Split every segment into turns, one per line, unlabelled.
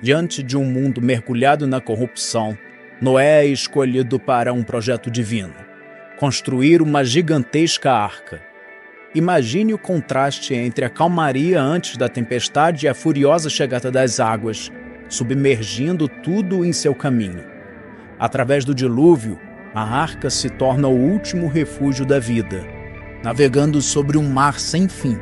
Diante de um mundo mergulhado na corrupção, Noé é escolhido para um projeto divino: construir uma gigantesca arca. Imagine o contraste entre a calmaria antes da tempestade e a furiosa chegada das águas, submergindo tudo em seu caminho. Através do dilúvio, a arca se torna o último refúgio da vida, navegando sobre um mar sem fim.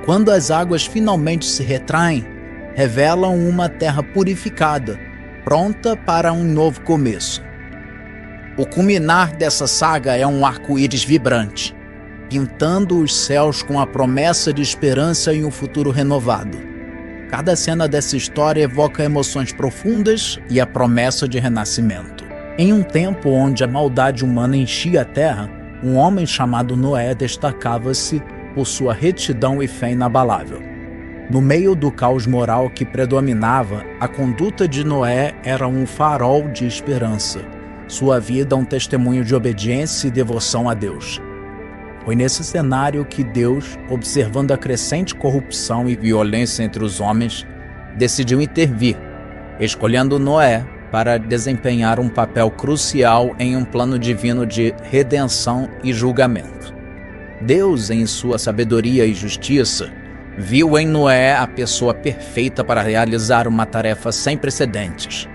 Quando as águas finalmente se retraem, revelam uma terra purificada, pronta para um novo começo. O culminar dessa saga é um arco-íris vibrante, pintando os céus com a promessa de esperança e um futuro renovado. Cada cena dessa história evoca emoções profundas e a promessa de renascimento. Em um tempo onde a maldade humana enchia a terra, um homem chamado Noé destacava-se por sua retidão e fé inabalável. No meio do caos moral que predominava, a conduta de Noé era um farol de esperança, sua vida um testemunho de obediência e devoção a Deus. Foi nesse cenário que Deus, observando a crescente corrupção e violência entre os homens, decidiu intervir, escolhendo Noé para desempenhar um papel crucial em um plano divino de redenção e julgamento. Deus, em sua sabedoria e justiça, viu em Noé a pessoa perfeita para realizar uma tarefa sem precedentes.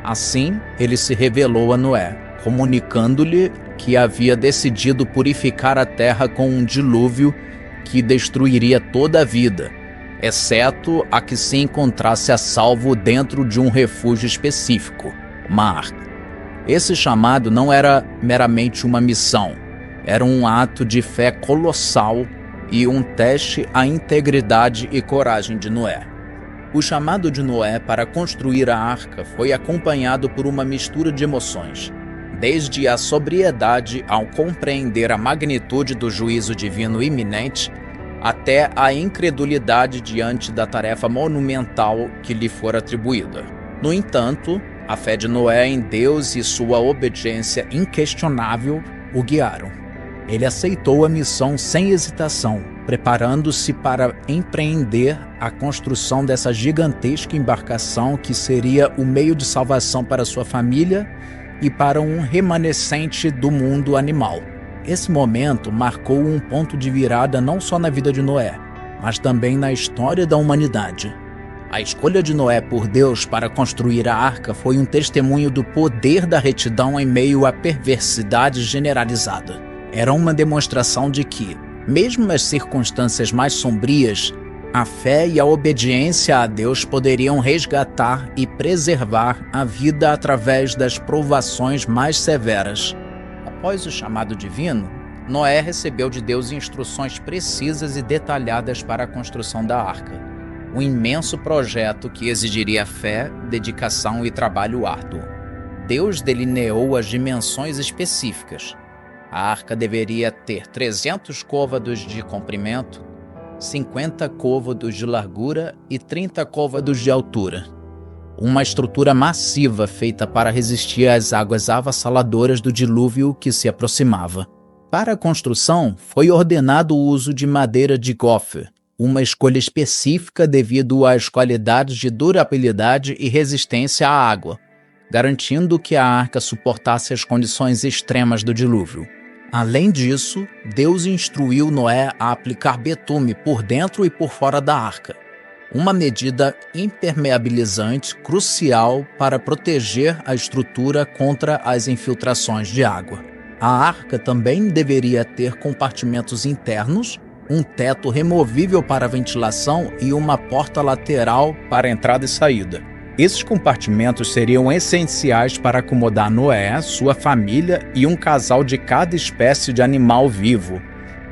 Assim, ele se revelou a Noé, comunicando-lhe que havia decidido purificar a terra com um dilúvio que destruiria toda a vida, exceto a que se encontrasse a salvo dentro de um refúgio específico, uma arca. Esse chamado não era meramente uma missão, era um ato de fé colossal e um teste à integridade e coragem de Noé. O chamado de Noé para construir a arca foi acompanhado por uma mistura de emoções, desde a sobriedade ao compreender a magnitude do juízo divino iminente, até a incredulidade diante da tarefa monumental que lhe fora atribuída. No entanto, a fé de Noé em Deus e sua obediência inquestionável o guiaram. Ele aceitou a missão sem hesitação, preparando-se para empreender a construção dessa gigantesca embarcação que seria o meio de salvação para sua família e para um remanescente do mundo animal. Esse momento marcou um ponto de virada não só na vida de Noé, mas também na história da humanidade. A escolha de Noé por Deus para construir a arca foi um testemunho do poder da retidão em meio à perversidade generalizada. Era uma demonstração de que, mesmo nas circunstâncias mais sombrias, a fé e a obediência a Deus poderiam resgatar e preservar a vida através das provações mais severas. Após o chamado divino, Noé recebeu de Deus instruções precisas e detalhadas para a construção da arca. Um imenso projeto que exigiria fé, dedicação e trabalho árduo. Deus delineou as dimensões específicas. A arca deveria ter 300 côvados de comprimento, 50 côvados de largura e 30 côvados de altura. Uma estrutura massiva feita para resistir às águas avassaladoras do dilúvio que se aproximava. Para a construção, foi ordenado o uso de madeira de gopher, uma escolha específica devido às qualidades de durabilidade e resistência à água, garantindo que a arca suportasse as condições extremas do dilúvio. Além disso, Deus instruiu Noé a aplicar betume por dentro e por fora da arca, uma medida impermeabilizante crucial para proteger a estrutura contra as infiltrações de água. A arca também deveria ter compartimentos internos, um teto removível para ventilação e uma porta lateral para entrada e saída. Esses compartimentos seriam essenciais para acomodar Noé, sua família e um casal de cada espécie de animal vivo,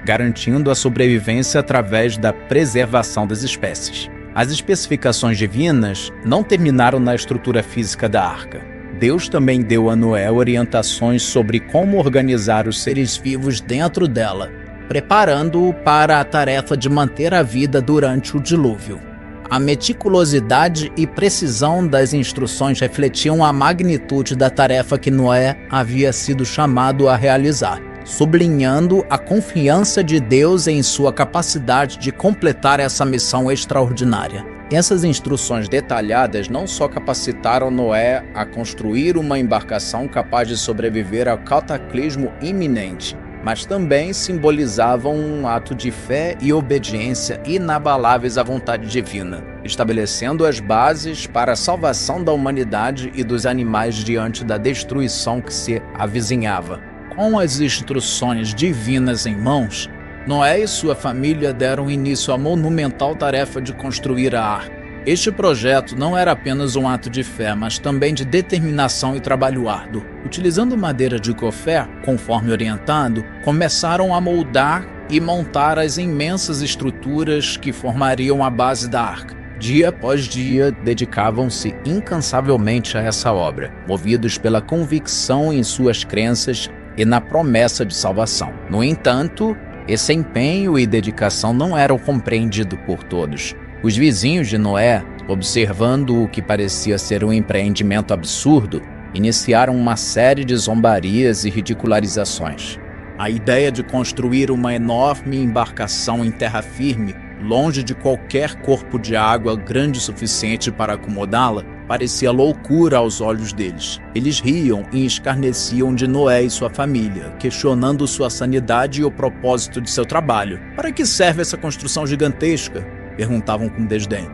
garantindo a sobrevivência através da preservação das espécies. As especificações divinas não terminaram na estrutura física da arca. Deus também deu a Noé orientações sobre como organizar os seres vivos dentro dela, preparando-o para a tarefa de manter a vida durante o dilúvio. A meticulosidade e precisão das instruções refletiam a magnitude da tarefa que Noé havia sido chamado a realizar, sublinhando a confiança de Deus em sua capacidade de completar essa missão extraordinária. Essas instruções detalhadas não só capacitaram Noé a construir uma embarcação capaz de sobreviver ao cataclismo iminente, mas também simbolizavam um ato de fé e obediência inabaláveis à vontade divina, estabelecendo as bases para a salvação da humanidade e dos animais diante da destruição que se avizinhava. Com as instruções divinas em mãos, Noé e sua família deram início à monumental tarefa de construir a arca. Este projeto não era apenas um ato de fé, mas também de determinação e trabalho árduo. Utilizando madeira de gofé, conforme orientado, começaram a moldar e montar as imensas estruturas que formariam a base da arca. Dia após dia, dedicavam-se incansavelmente a essa obra, movidos pela convicção em suas crenças e na promessa de salvação. No entanto, esse empenho e dedicação não eram compreendidos por todos. Os vizinhos de Noé, observando o que parecia ser um empreendimento absurdo, iniciaram uma série de zombarias e ridicularizações. A ideia de construir uma enorme embarcação em terra firme, longe de qualquer corpo de água grande o suficiente para acomodá-la, parecia loucura aos olhos deles. Eles riam e escarneciam de Noé e sua família, questionando sua sanidade e o propósito de seu trabalho. Para que serve essa construção gigantesca? Perguntavam com desdém.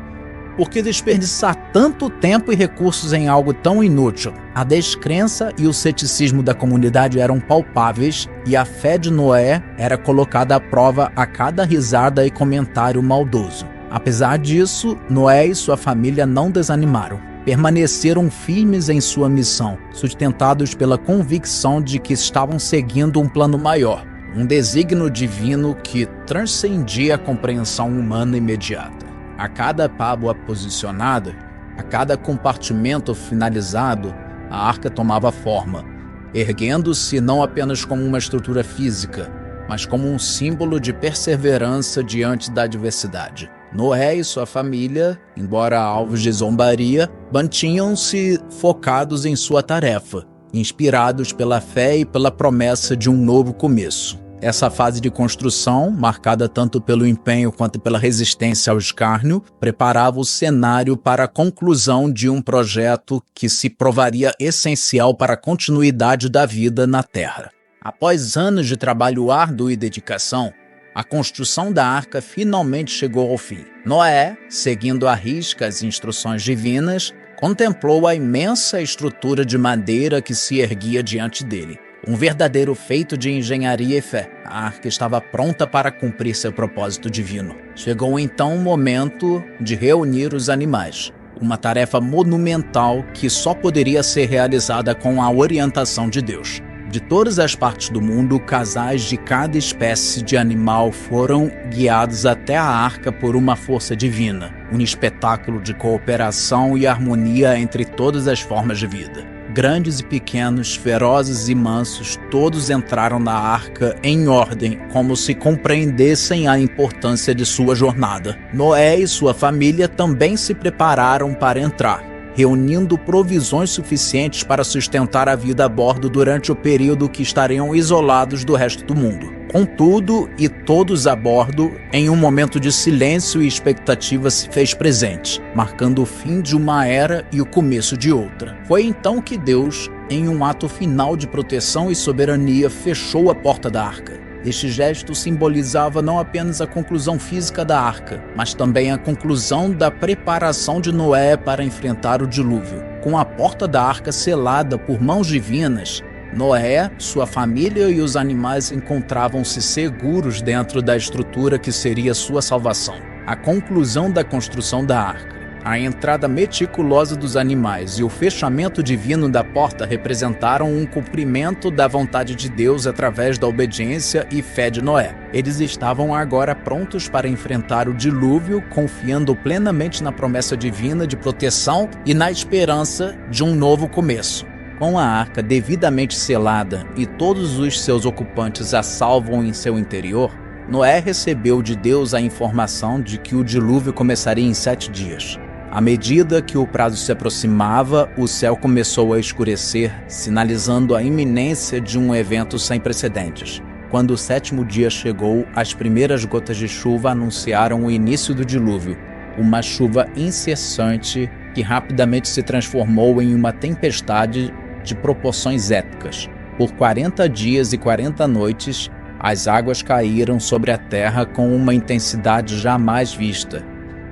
Por que desperdiçar tanto tempo e recursos em algo tão inútil? A descrença e o ceticismo da comunidade eram palpáveis e a fé de Noé era colocada à prova a cada risada e comentário maldoso. Apesar disso, Noé e sua família não desanimaram. Permaneceram firmes em sua missão, sustentados pela convicção de que estavam seguindo um plano maior, um desígnio divino que transcendia a compreensão humana imediata. A cada tábua posicionada, a cada compartimento finalizado, a arca tomava forma, erguendo-se não apenas como uma estrutura física, mas como um símbolo de perseverança diante da adversidade. Noé e sua família, embora alvos de zombaria, mantinham-se focados em sua tarefa, inspirados pela fé e pela promessa de um novo começo. Essa fase de construção, marcada tanto pelo empenho quanto pela resistência ao escárnio, preparava o cenário para a conclusão de um projeto que se provaria essencial para a continuidade da vida na Terra. Após anos de trabalho árduo e dedicação, a construção da arca finalmente chegou ao fim. Noé, seguindo à risca as instruções divinas, contemplou a imensa estrutura de madeira que se erguia diante dele. Um verdadeiro feito de engenharia e fé. A arca estava pronta para cumprir seu propósito divino. Chegou então o momento de reunir os animais. Uma tarefa monumental que só poderia ser realizada com a orientação de Deus. De todas as partes do mundo, casais de cada espécie de animal foram guiados até a arca por uma força divina, um espetáculo de cooperação e harmonia entre todas as formas de vida. Grandes e pequenos, ferozes e mansos, todos entraram na arca em ordem, como se compreendessem a importância de sua jornada. Noé e sua família também se prepararam para entrar, reunindo provisões suficientes para sustentar a vida a bordo durante o período que estariam isolados do resto do mundo. Contudo, e todos a bordo, em um momento de silêncio e expectativa se fez presente, marcando o fim de uma era e o começo de outra. Foi então que Deus, em um ato final de proteção e soberania, fechou a porta da arca. Este gesto simbolizava não apenas a conclusão física da arca, mas também a conclusão da preparação de Noé para enfrentar o dilúvio. Com a porta da arca selada por mãos divinas, Noé, sua família e os animais encontravam-se seguros dentro da estrutura que seria sua salvação. A conclusão da construção da arca, a entrada meticulosa dos animais e o fechamento divino da porta representaram um cumprimento da vontade de Deus através da obediência e fé de Noé. Eles estavam agora prontos para enfrentar o dilúvio, confiando plenamente na promessa divina de proteção e na esperança de um novo começo. Com a arca devidamente selada e todos os seus ocupantes a salvo em seu interior, Noé recebeu de Deus a informação de que o dilúvio começaria em 7 dias. À medida que o prazo se aproximava, o céu começou a escurecer, sinalizando a iminência de um evento sem precedentes. Quando o 7º dia chegou, as primeiras gotas de chuva anunciaram o início do dilúvio, uma chuva incessante que rapidamente se transformou em uma tempestade de proporções épicas. Por 40 dias e 40 noites, as águas caíram sobre a terra com uma intensidade jamais vista,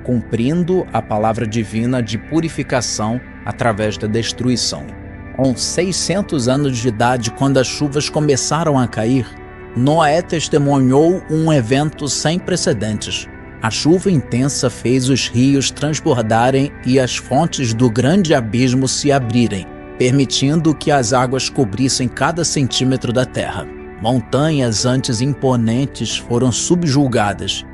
cumprindo a palavra divina de purificação através da destruição. Com 600 anos de idade, quando as chuvas começaram a cair, Noé testemunhou um evento sem precedentes. A chuva intensa fez os rios transbordarem e as fontes do grande abismo se abrirem, permitindo que as águas cobrissem cada centímetro da terra. Montanhas antes imponentes foram subjugadas,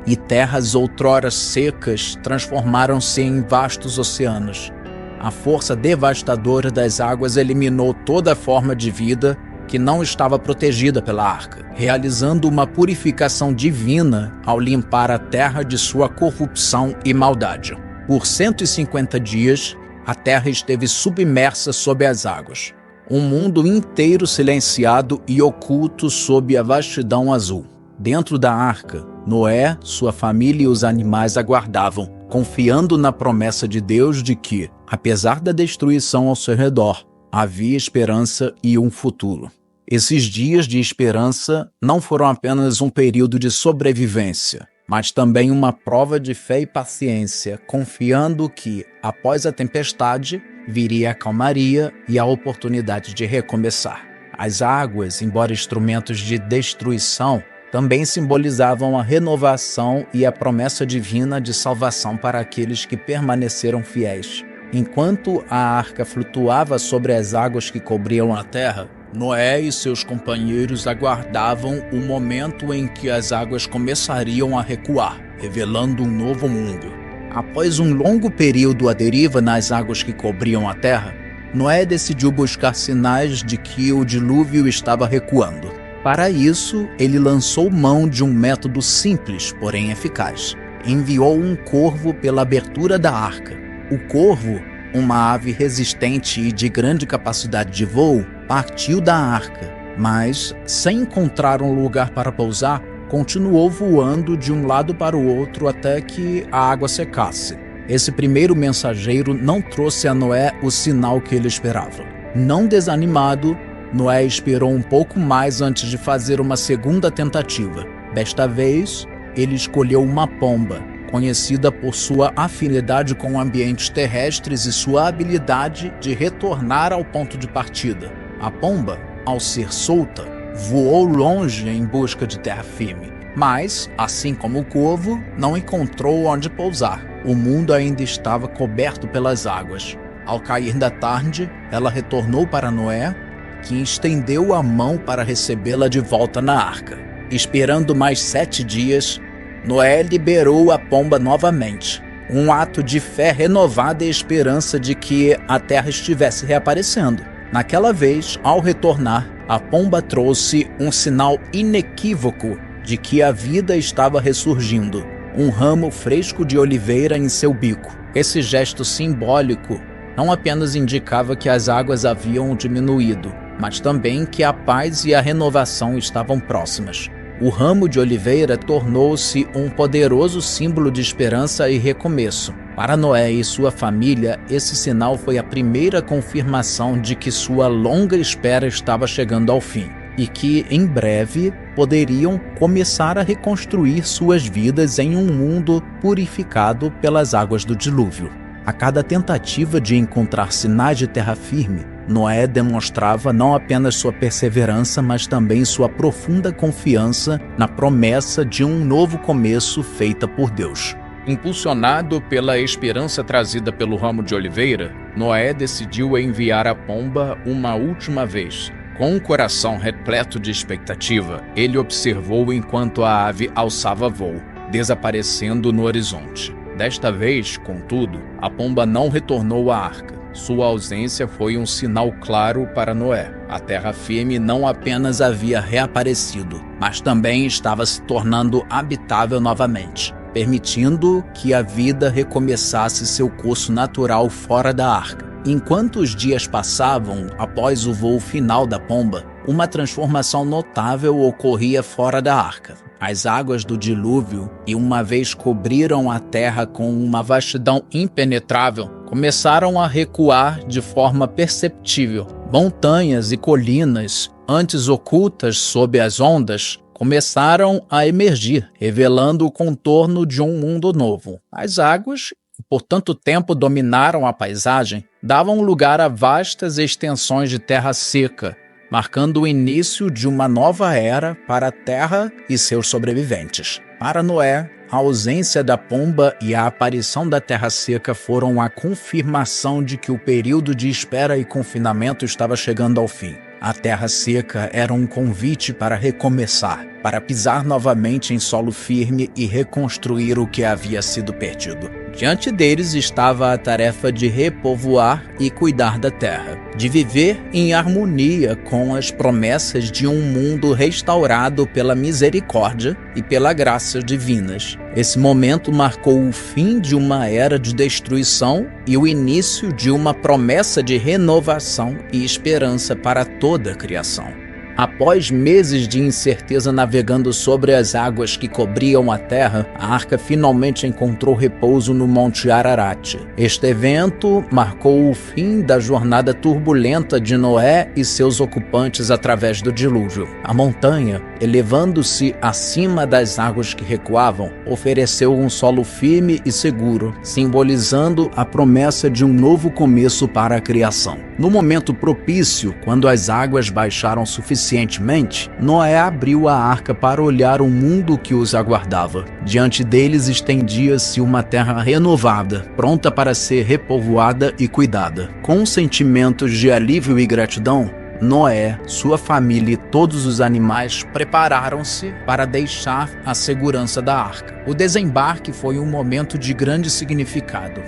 e terras outrora secas transformaram-se em vastos oceanos. A força devastadora das águas eliminou toda forma de vida que não estava protegida pela arca, realizando uma purificação divina ao limpar a terra de sua corrupção e maldade. Por 150 dias, a terra esteve submersa sob as águas. Um mundo inteiro silenciado e oculto sob a vastidão azul. Dentro da arca, Noé, sua família e os animais aguardavam, confiando na promessa de Deus de que, apesar da destruição ao seu redor, havia esperança e um futuro. Esses dias de esperança não foram apenas um período de sobrevivência, mas também uma prova de fé e paciência, confiando que, após a tempestade, viria a calmaria e a oportunidade de recomeçar. As águas, embora instrumentos de destruição, também simbolizavam a renovação e a promessa divina de salvação para aqueles que permaneceram fiéis. Enquanto a arca flutuava sobre as águas que cobriam a terra, Noé e seus companheiros aguardavam o momento em que as águas começariam a recuar, revelando um novo mundo. Após um longo período à deriva nas águas que cobriam a terra, Noé decidiu buscar sinais de que o dilúvio estava recuando. Para isso, ele lançou mão de um método simples, porém eficaz. Enviou um corvo pela abertura da arca. O corvo, uma ave resistente e de grande capacidade de voo, partiu da arca, mas, sem encontrar um lugar para pousar, continuou voando de um lado para o outro até que a água secasse. Esse primeiro mensageiro não trouxe a Noé o sinal que ele esperava. Não desanimado, Noé esperou um pouco mais antes de fazer uma segunda tentativa. Desta vez, ele escolheu uma pomba, conhecida por sua afinidade com ambientes terrestres e sua habilidade de retornar ao ponto de partida. A pomba, ao ser solta, voou longe em busca de terra firme, mas, assim como o corvo, não encontrou onde pousar. O mundo ainda estava coberto pelas águas. Ao cair da tarde, ela retornou para Noé, que estendeu a mão para recebê-la de volta na arca. Esperando mais 7 dias, Noé liberou a pomba novamente, um ato de fé renovada e esperança de que a terra estivesse reaparecendo. Naquela vez, ao retornar, a pomba trouxe um sinal inequívoco de que a vida estava ressurgindo, um ramo fresco de oliveira em seu bico. Esse gesto simbólico não apenas indicava que as águas haviam diminuído, mas também que a paz e a renovação estavam próximas. O ramo de oliveira tornou-se um poderoso símbolo de esperança e recomeço. Para Noé e sua família, esse sinal foi a primeira confirmação de que sua longa espera estava chegando ao fim e que, em breve, poderiam começar a reconstruir suas vidas em um mundo purificado pelas águas do dilúvio. A cada tentativa de encontrar sinais de terra firme, Noé demonstrava não apenas sua perseverança, mas também sua profunda confiança na promessa de um novo começo feita por Deus. Impulsionado pela esperança trazida pelo ramo de oliveira, Noé decidiu enviar a pomba uma última vez. Com um coração repleto de expectativa, ele observou enquanto a ave alçava voo, desaparecendo no horizonte. Desta vez, contudo, a pomba não retornou à arca. Sua ausência foi um sinal claro para Noé. A terra firme não apenas havia reaparecido, mas também estava se tornando habitável novamente, permitindo que a vida recomeçasse seu curso natural fora da arca. Enquanto os dias passavam após o voo final da pomba, uma transformação notável ocorria fora da arca. As águas do dilúvio, e uma vez cobriram a terra com uma vastidão impenetrável, começaram a recuar de forma perceptível. Montanhas e colinas, antes ocultas sob as ondas, começaram a emergir, revelando o contorno de um mundo novo. As águas, que por tanto tempo dominaram a paisagem, davam lugar a vastas extensões de terra seca, marcando o início de uma nova era para a terra e seus sobreviventes. Para Noé, a ausência da pomba e a aparição da terra seca foram a confirmação de que o período de espera e confinamento estava chegando ao fim. A terra seca era um convite para recomeçar, para pisar novamente em solo firme e reconstruir o que havia sido perdido. Diante deles estava a tarefa de repovoar e cuidar da terra, de viver em harmonia com as promessas de um mundo restaurado pela misericórdia e pela graça divinas. Esse momento marcou o fim de uma era de destruição e o início de uma promessa de renovação e esperança para toda a criação. Após meses de incerteza navegando sobre as águas que cobriam a terra, a arca finalmente encontrou repouso no Monte Ararat. Este evento marcou o fim da jornada turbulenta de Noé e seus ocupantes através do dilúvio. A montanha, elevando-se acima das águas que recuavam, ofereceu um solo firme e seguro, simbolizando a promessa de um novo começo para a criação. No momento propício, quando as águas baixaram suficientemente, Noé abriu a arca para olhar o mundo que os aguardava. Diante deles estendia-se uma terra renovada, pronta para ser repovoada e cuidada. Com sentimentos de alívio e gratidão, Noé, sua família e todos os animais prepararam-se para deixar a segurança da arca. O desembarque foi um momento de grande significado.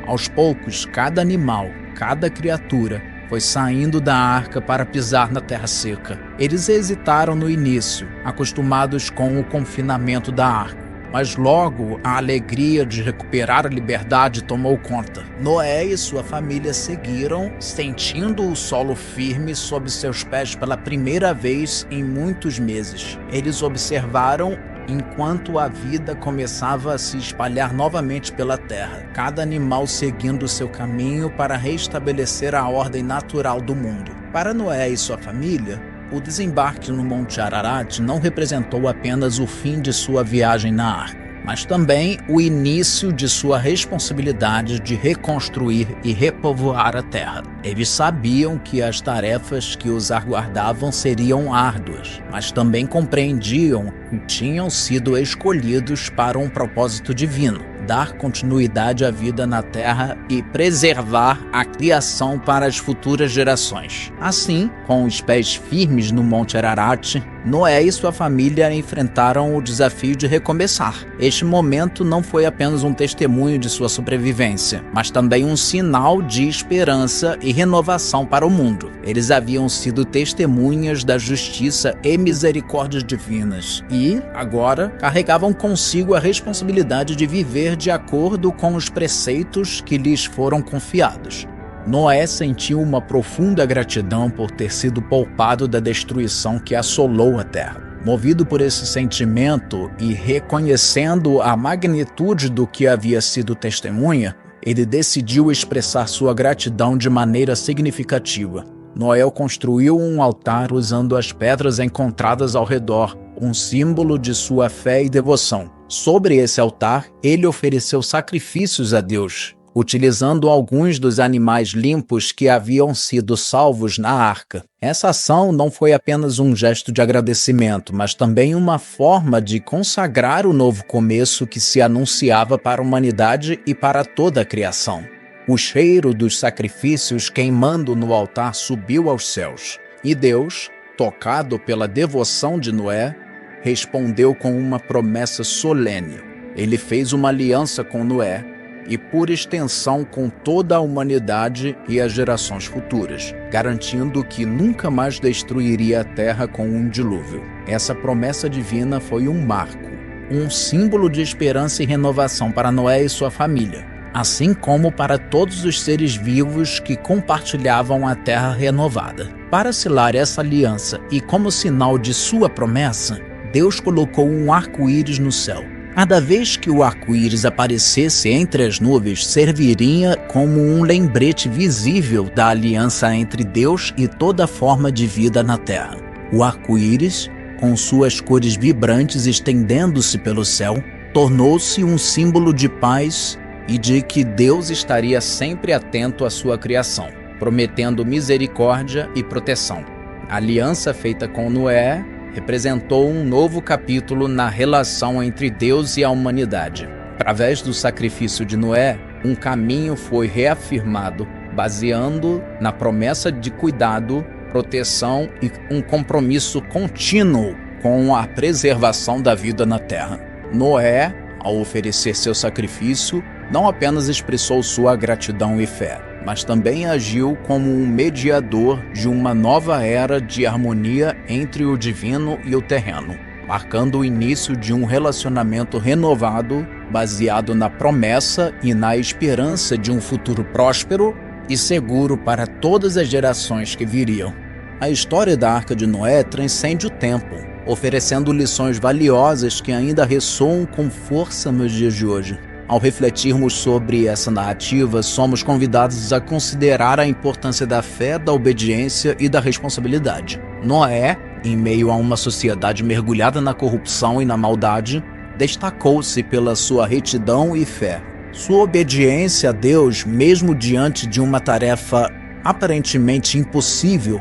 Aos poucos, cada animal, cada criatura foi saindo da arca para pisar na terra seca. Eles hesitaram no início, acostumados com o confinamento da arca. Mas logo a alegria de recuperar a liberdade tomou conta. Noé e sua família seguiram, sentindo o solo firme sob seus pés pela primeira vez em muitos meses. Eles observaram enquanto a vida começava a se espalhar novamente pela terra, cada animal seguindo seu caminho para restabelecer a ordem natural do mundo. Para Noé e sua família, o desembarque no Monte Ararat não representou apenas o fim de sua viagem na arca, mas também o início de sua responsabilidade de reconstruir e repovoar a terra. Eles sabiam que as tarefas que os aguardavam seriam árduas, mas também compreendiam que tinham sido escolhidos para um propósito divino: dar continuidade à vida na terra e preservar a criação para as futuras gerações. Assim, com os pés firmes no Monte Ararat, Noé e sua família enfrentaram o desafio de recomeçar. Este momento não foi apenas um testemunho de sua sobrevivência, mas também um sinal de esperança e renovação para o mundo. Eles haviam sido testemunhas da justiça e misericórdia divinas e, agora, carregavam consigo a responsabilidade de viver de acordo com os preceitos que lhes foram confiados. Noé sentiu uma profunda gratidão por ter sido poupado da destruição que assolou a terra. Movido por esse sentimento e reconhecendo a magnitude do que havia sido testemunha, ele decidiu expressar sua gratidão de maneira significativa. Noé construiu um altar usando as pedras encontradas ao redor, um símbolo de sua fé e devoção. Sobre esse altar, ele ofereceu sacrifícios a Deus, utilizando alguns dos animais limpos que haviam sido salvos na arca. Essa ação não foi apenas um gesto de agradecimento, mas também uma forma de consagrar o novo começo que se anunciava para a humanidade e para toda a criação. O cheiro dos sacrifícios queimando no altar subiu aos céus, e Deus, tocado pela devoção de Noé, respondeu com uma promessa solene. Ele fez uma aliança com Noé e, por extensão, com toda a humanidade e as gerações futuras, garantindo que nunca mais destruiria a terra com um dilúvio. Essa promessa divina foi um marco, um símbolo de esperança e renovação para Noé e sua família, assim como para todos os seres vivos que compartilhavam a terra renovada. Para selar essa aliança e como sinal de sua promessa, Deus colocou um arco-íris no céu. Cada vez que o arco-íris aparecesse entre as nuvens, serviria como um lembrete visível da aliança entre Deus e toda forma de vida na terra. O arco-íris, com suas cores vibrantes estendendo-se pelo céu, tornou-se um símbolo de paz e de que Deus estaria sempre atento à sua criação, prometendo misericórdia e proteção. A aliança feita com Noé representou um novo capítulo na relação entre Deus e a humanidade. Através do sacrifício de Noé, um caminho foi reafirmado, baseando na promessa de cuidado, proteção e um compromisso contínuo com a preservação da vida na terra. Noé, ao oferecer seu sacrifício, não apenas expressou sua gratidão e fé, mas também agiu como um mediador de uma nova era de harmonia entre o divino e o terreno, marcando o início de um relacionamento renovado, baseado na promessa e na esperança de um futuro próspero e seguro para todas as gerações que viriam. A história da Arca de Noé transcende o tempo, oferecendo lições valiosas que ainda ressoam com força nos dias de hoje. Ao refletirmos sobre essa narrativa, somos convidados a considerar a importância da fé, da obediência e da responsabilidade. Noé, em meio a uma sociedade mergulhada na corrupção e na maldade, destacou-se pela sua retidão e fé. Sua obediência a Deus, mesmo diante de uma tarefa aparentemente impossível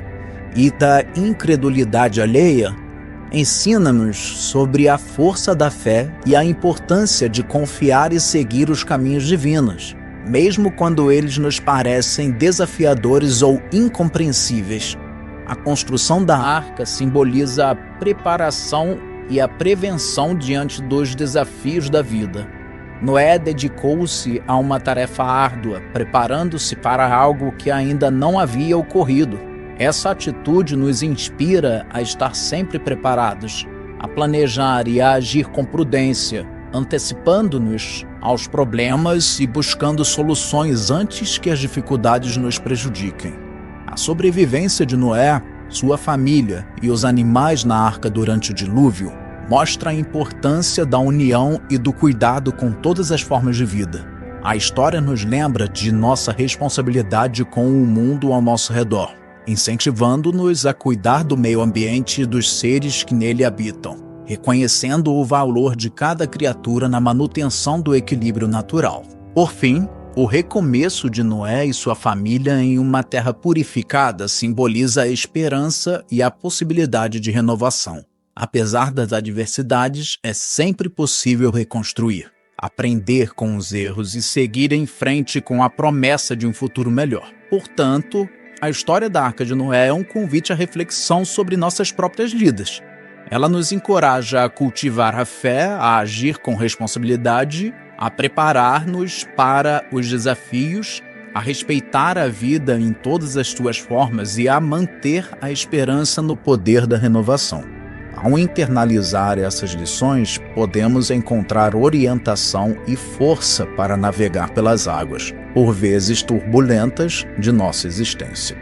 e da incredulidade alheia, ensina-nos sobre a força da fé e a importância de confiar e seguir os caminhos divinos, mesmo quando eles nos parecem desafiadores ou incompreensíveis. A construção da arca simboliza a preparação e a prevenção diante dos desafios da vida. Noé dedicou-se a uma tarefa árdua, preparando-se para algo que ainda não havia ocorrido. Essa atitude nos inspira a estar sempre preparados, a planejar e a agir com prudência, antecipando-nos aos problemas e buscando soluções antes que as dificuldades nos prejudiquem. A sobrevivência de Noé, sua família e os animais na arca durante o dilúvio mostra a importância da união e do cuidado com todas as formas de vida. A história nos lembra de nossa responsabilidade com o mundo ao nosso redor, incentivando-nos a cuidar do meio ambiente e dos seres que nele habitam, reconhecendo o valor de cada criatura na manutenção do equilíbrio natural. Por fim, o recomeço de Noé e sua família em uma terra purificada simboliza a esperança e a possibilidade de renovação. Apesar das adversidades, é sempre possível reconstruir, aprender com os erros e seguir em frente com a promessa de um futuro melhor. Portanto, a história da Arca de Noé é um convite à reflexão sobre nossas próprias vidas. Ela nos encoraja a cultivar a fé, a agir com responsabilidade, a preparar-nos para os desafios, a respeitar a vida em todas as suas formas e a manter a esperança no poder da renovação. Ao internalizar essas lições, podemos encontrar orientação e força para navegar pelas águas, por vezes turbulentas, de nossa existência.